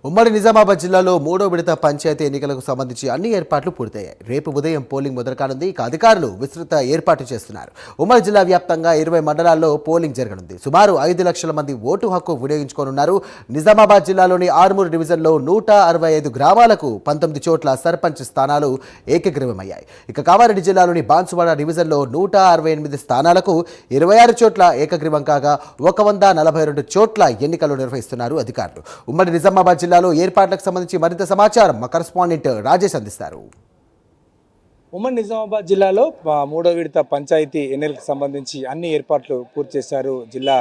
ఉమ్మడి నిజామాబాద్ జిల్లాలో మూడో విడత పంచాయతీ ఎన్నికలకు సంబంధించి అన్ని ఏర్పాట్లు పూర్తయ్యాయి. రేపు ఉదయం పోలింగ్ మొదలుకానుంది. ఇక అధికారులు విస్తృత ఏర్పాట్లు చేస్తున్నారు. ఉమ్మడి జిల్లా వ్యాప్తంగా 20 మండలాల్లో పోలింగ్ జరగనుంది. సుమారు 5 లక్షల మంది ఓటు హక్కు వినియోగించుకోనున్నారు. నిజామాబాద్ జిల్లాలోని ఆర్మూరు డివిజన్లో 165 గ్రామాలకు 19 చోట్ల సర్పంచ్ స్థానాలు ఏకగ్రీవమయ్యాయి. ఇక కామారెడ్డి జిల్లాలోని బాన్సువాడ డివిజన్లో 168 స్థానాలకు 26 చోట్ల ఏకగ్రీవం కాగా 142 చోట్ల ఎన్నికలు నిర్వహిస్తున్నారు అధికారులు. ఉమ్మడి నిజామాబాద్ జిల్లాలో ఏర్పాట్లకు సంబంధించి మరింత సమాచారం మా కరెస్పాండెంట్ రాజేష్ అందిస్తారు. ఉమ్మడి నిజామాబాద్ జిల్లాలో మూడో విడత పంచాయతీ ఎన్నికలకు సంబంధించి అన్ని ఏర్పాట్లు పూర్తి చేశారు జిల్లా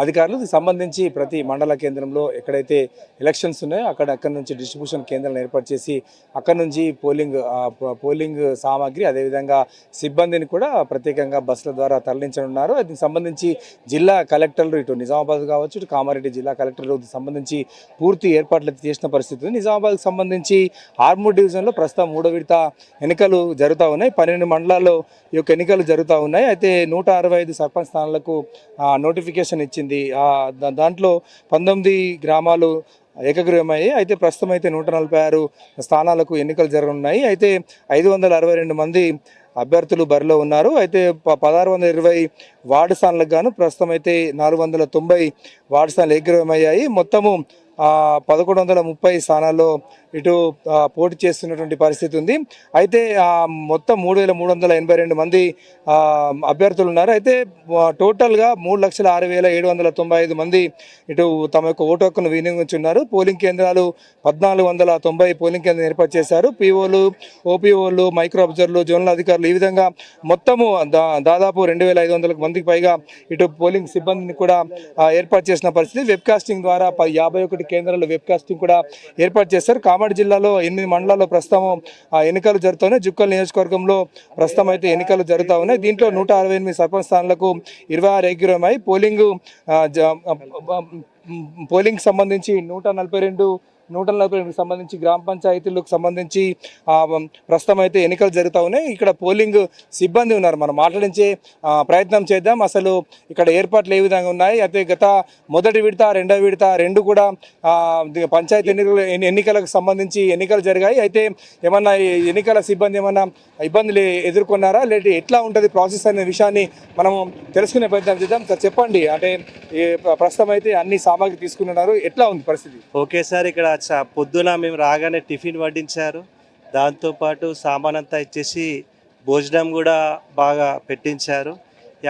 అధికారులు. దీనికి సంబంధించి ప్రతి మండల కేంద్రంలో ఎక్కడైతే ఎలక్షన్స్ ఉన్నాయో అక్కడి నుంచి డిస్ట్రిబ్యూషన్ కేంద్రాలను ఏర్పాటు చేసి అక్కడ నుంచి పోలింగ్ సామాగ్రి అదేవిధంగా సిబ్బందిని కూడా ప్రత్యేకంగా బస్సుల ద్వారా తరలించనున్నారు. దీనికి సంబంధించి జిల్లా కలెక్టర్లు ఇటు నిజామాబాద్ కావచ్చు ఇటు కామారెడ్డి జిల్లా కలెక్టర్లు సంబంధించి పూర్తి ఏర్పాట్లు చేసిన పరిస్థితి ఉంది. నిజామాబాద్కి సంబంధించి ఆర్మూర్ డివిజన్లో ప్రస్తుతం మూడో విడత ఎన్నికలు జరుగుతూ ఉన్నాయి. 12 మండలాల్లో ఈ యొక్క ఎన్నికలు జరుగుతూ ఉన్నాయి. అయితే 165 సర్పంచ్ స్థానాలకు నోటిఫికేషన్ ఇచ్చింది. దాంట్లో 19 గ్రామాలు ఏకగ్రీవమయ్యాయి. అయితే ప్రస్తుతం అయితే 146 స్థానాలకు ఎన్నికలు జరగనున్నాయి. అయితే 562 మంది అభ్యర్థులు బరిలో ఉన్నారు. అయితే 1620 వార్డు స్థానాలకు గాను ప్రస్తుతం అయితే 490 వార్డు స్థానాలు ఏకగ్రీవమయ్యాయి. మొత్తము 1130 స్థానాల్లో ఇటు పోటీ చేస్తున్నటువంటి పరిస్థితి ఉంది. అయితే మొత్తం 3382 మంది అభ్యర్థులు ఉన్నారు. అయితే టోటల్గా 3,06,795 మంది ఇటు తమ యొక్క ఓటు హక్కును వినియోగించున్నారు. పోలింగ్ కేంద్రాలు 1490 పోలింగ్ కేంద్రాలు ఏర్పాటు చేశారు. పీఓలు, ఓపీఓలు, మైక్రో అబ్జర్వర్లు, జోనల్ అధికారులు ఈ విధంగా మొత్తము దాదాపు 2500 మందికి పైగా ఇటు పోలింగ్ సిబ్బందిని కూడా ఏర్పాటు చేసిన పరిస్థితి. వెబ్కాస్టింగ్ ద్వారా 51 కేంద్రాల్లో వెబ్కాస్టింగ్ కూడా ఏర్పాటు చేశారు. కామారెడ్డి జిల్లాలో 8 మండలాల్లో ప్రస్తుతం ఎన్నికలు జరుగుతున్నాయి. జుక్కల్ నియోజకవర్గంలో ప్రస్తుతం అయితే ఎన్నికలు జరుగుతూ ఉన్నాయి. దీంట్లో 168 సర్పంచ్ స్థానాలకు 26 ఏకగ్రీవమై పోలింగ్ సంబంధించి 142 సంబంధించి గ్రామ పంచాయతీలకు సంబంధించి ప్రస్తుతం అయితే ఎన్నికలు జరుగుతూ ఉన్నాయి. ఇక్కడ పోలింగ్ సిబ్బంది ఉన్నారు. మనం మాట్లాడించే ప్రయత్నం చేద్దాం. అసలు ఇక్కడ ఏర్పాట్లు ఏ విధంగా ఉన్నాయి. అయితే గత మొదటి విడత రెండవ విడత రెండు కూడా పంచాయతీ ఎన్నికలకు సంబంధించి ఎన్నికలు జరిగాయి. అయితే ఏమన్నా ఎన్నికల సిబ్బంది ఏమన్నా ఇబ్బందులు ఎదుర్కొన్నారా, లేదా ఎట్లా ఉంటుంది ప్రాసెస్ అనే విషయాన్ని మనం తెలుసుకునే ప్రయత్నం చేద్దాం. సార్ చెప్పండి, అంటే ప్రస్తుతం అయితే అన్ని సామాగ్రి తీసుకున్నారు, ఎట్లా ఉంది పరిస్థితి? ఓకే సార్, ఇక్కడ పొద్దున మేము రాగానే టిఫిన్ వడ్డించారు. దాంతోపాటు సామాన్ అంతా ఇచ్చేసి భోజనం కూడా బాగా పెట్టించారు.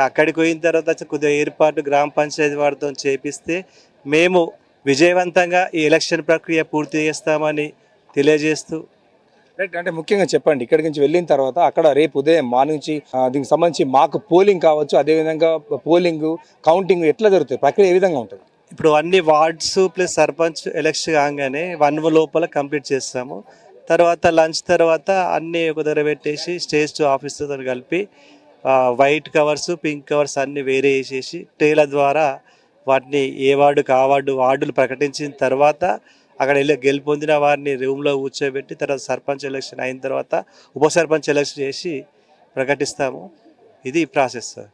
అక్కడికి పోయిన తర్వాత కొద్దిగా ఏర్పాటు గ్రామ పంచాయతీ వారితో చేపిస్తే మేము విజయవంతంగా ఈ ఎలక్షన్ ప్రక్రియ పూర్తి చేస్తామని తెలియజేస్తూ. రైట్, అంటే ముఖ్యంగా చెప్పండి, ఇక్కడి నుంచి వెళ్ళిన తర్వాత అక్కడ రేపు ఉదయం నుంచి దీనికి సంబంధించి మాకు పోలింగ్ కావచ్చు, అదేవిధంగా పోలింగ్ కౌంటింగ్ ఎట్లా జరుగుతుంది, ప్రక్రియ ఏ విధంగా ఉంటుంది? ఇప్పుడు అన్ని వార్డ్స్ ప్లస్ సర్పంచ్ ఎలక్షన్ కాగానే 1 లోపల కంప్లీట్ చేస్తాము. తర్వాత లంచ్ తర్వాత అన్నీ ఒక దగ్గర పెట్టేసి స్టేజ్ టు ఆఫీసర్తో కలిపి వైట్ కవర్స్, పింక్ కవర్స్ అన్నీ వేరే వేసేసి ట్రేల ద్వారా వాటిని ఏ వార్డుకు ఆ వార్డులు ప్రకటించిన తర్వాత అక్కడ గెలుపొందిన వారిని రూమ్లో కూర్చోబెట్టి తర్వాత సర్పంచ్ ఎలక్షన్ అయిన తర్వాత ఉప సర్పంచ్ ఎలక్షన్ చేసి ప్రకటిస్తాము. ఇది ప్రాసెస్ సార్.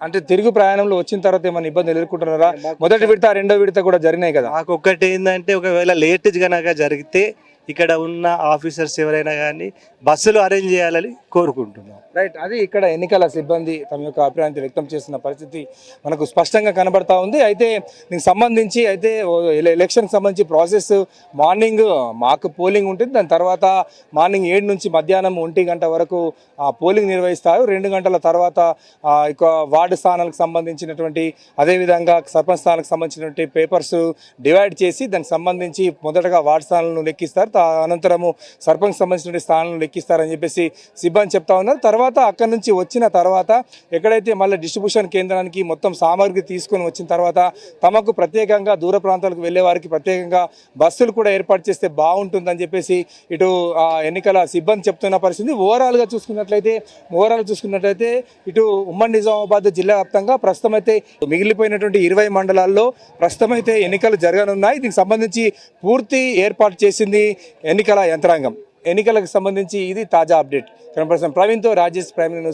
అంటే తిరుగు ప్రయాణంలో వచ్చిన తర్వాత ఏమైనా ఇబ్బందులు ఎదుర్కొంటున్నారా? మొదటి విడత రెండో విడత కూడా జరిగినాయి కదా. నాకు ఒక్కటి ఏంటంటే, ఒకవేళ లేట్ కనుక జరిగితే ఇక్కడ ఉన్న ఆఫీసర్స్ ఎవరైనా కానీ బస్సులు అరేంజ్ చేయాలని కోరుకుంటున్నాం. రైట్, అది ఇక్కడ ఎన్నికల సిబ్బంది తమ యొక్క అభిప్రాయాన్ని వ్యక్తం చేస్తున్న పరిస్థితి మనకు స్పష్టంగా కనబడతా ఉంది. అయితే దీనికి సంబంధించి అయితే ఎలక్షన్కి సంబంధించి ప్రాసెస్ మార్నింగ్ మాకు పోలింగ్ ఉంటుంది. దాని తర్వాత మార్నింగ్ 7 నుంచి మధ్యాహ్నం 1 గంట వరకు పోలింగ్ నిర్వహిస్తారు. 2 గంటల తర్వాత ఇక వార్డు స్థానాలకు సంబంధించినటువంటి అదేవిధంగా సర్పంచ్ స్థానాలకు సంబంధించినటువంటి పేపర్స్ డివైడ్ చేసి దానికి సంబంధించి మొదటగా వార్డు స్థానాలను లెక్కిస్తారు. అనంతరము సర్పంచ్ సంబంధించిన స్థానాలను లెక్కిస్తారని చెప్పేసి సిబ్బంది చెప్తా ఉన్నారు. తర్వాత అక్కడి నుంచి వచ్చిన తర్వాత ఎక్కడైతే మళ్ళీ డిస్ట్రిబ్యూషన్ కేంద్రానికి మొత్తం సామాగ్రి తీసుకొని వచ్చిన తర్వాత తమకు ప్రత్యేకంగా దూర ప్రాంతాలకు వెళ్ళే వారికి ప్రత్యేకంగా బస్సులు కూడా ఏర్పాటు చేస్తే బాగుంటుందని చెప్పేసి ఇటు ఎన్నికల సిబ్బంది చెప్తున్న పరిస్థితి. ఓవరాల్గా చూసుకున్నట్లయితే ఇటు ఉమ్మడి నిజామాబాద్ జిల్లా వ్యాప్తంగా ప్రస్తుతం అయితే మిగిలిపోయినటువంటి 20 మండలాల్లో ప్రస్తుతం అయితే ఎన్నికలు జరగనున్నాయి. దీనికి సంబంధించి పూర్తి ఏర్పాటు చేసింది ఎన్నికల యంత్రాంగం. ఎన్నికలకు సంబంధించి ఇది తాజా అప్డేట్. ప్రవీణ్తో రాజేష్, ప్రైమ్ న్యూస్.